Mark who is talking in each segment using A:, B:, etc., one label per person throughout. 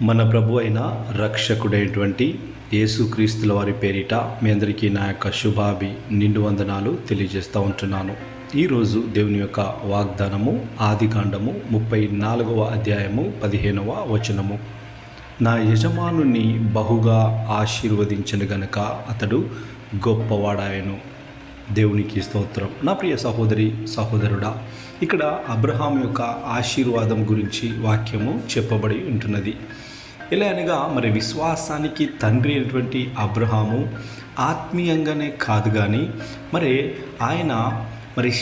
A: మన ప్రభు అయిన రక్షకుడైనటువంటి యేసుక్రీస్తుల వారి పేరిట మీ అందరికీ నా యొక్క శుభాభి నిండు వందనాలు తెలియజేస్తూ ఉంటున్నాను. ఈరోజు దేవుని యొక్క వాగ్దానము ఆదికాండము 34వ అధ్యాయము 15వ వచనము. నా యజమానుని బహుగా ఆశీర్వదించను గనక అతడు గొప్పవాడాయను. దేవునికి స్తోత్రం. నా ప్రియ సహోదరి సహోదరుడా, ఇక్కడ అబ్రహాం యొక్క ఆశీర్వాదం గురించి వాక్యము చెప్పబడి ఉంటున్నది. ఎలా అనగా మరి విశ్వాసానికి తండ్రి అయినటువంటి అబ్రహాము ఆత్మీయంగానే కాదు కానీ ఆయన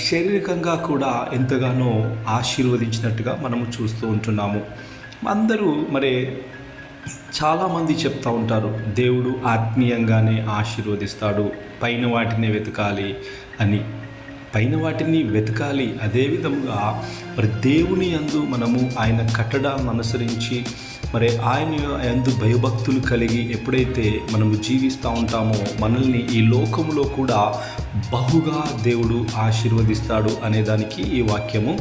A: శారీరకంగా కూడా ఎంతగానో ఆశీర్వదించినట్టుగా మనము చూస్తూ ఉంటున్నాము. అందరూ చాలామంది చెప్తూ ఉంటారు, దేవుడు ఆత్మీయంగానే ఆశీర్వదిస్తాడు, పైన వాటిని వెతకాలి అని. పైన వాటిని వెతకాలి. అదేవిధంగా దేవుని యందు మనము ఆయన కట్టడాలను అనుసరించి ఆయన యందు భయభక్తులు కలిగి ఎప్పుడైతే మనము జీవిస్తూ ఉంటామో మనల్ని ఈ లోకములో కూడా బహుగా దేవుడు ఆశీర్వదిస్తాడు అనేదానికి ఈ వాక్యము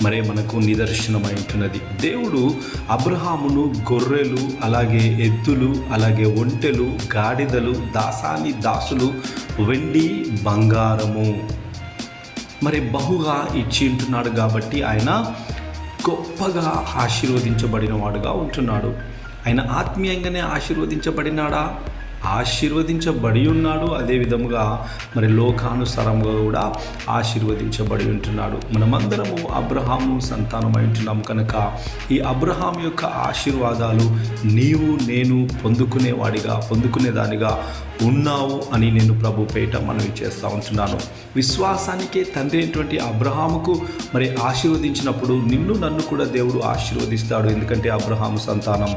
A: మనకు నిదర్శనమై ఉంటున్నది. దేవుడు అబ్రహామును గొర్రెలు, అలాగే ఎద్దులు, అలాగే ఒంటెలు, గాడిదలు, దాసులు, వెండి, బంగారము బహుగా ఇచ్చి ఉంటున్నాడు. కాబట్టి ఆయన గొప్పగా ఆశీర్వదించబడిన వాడుగా ఉంటున్నాడు. ఆయన ఆత్మీయంగానే ఆశీర్వదించబడినాడా? ఆశీర్వదించబడి ఉన్నాడు. అదేవిధముగా లోకానుసారంగా కూడా ఆశీర్వదించబడి ఉంటున్నాడు. మనమందరము అబ్రహాము సంతానమై ఉంటున్నాము కనుక ఈ అబ్రహాం యొక్క ఆశీర్వాదాలు నీవు నేను పొందుకునేదానిగా ఉన్నావు అని నేను ప్రభు పేట మనవి చేస్తూ ఉంటున్నాను. విశ్వాసానికే తండ్రి అయినటువంటి అబ్రహాముకు ఆశీర్వదించినప్పుడు నిన్ను నన్ను కూడా దేవుడు ఆశీర్వదిస్తాడు. ఎందుకంటే అబ్రహాము సంతానం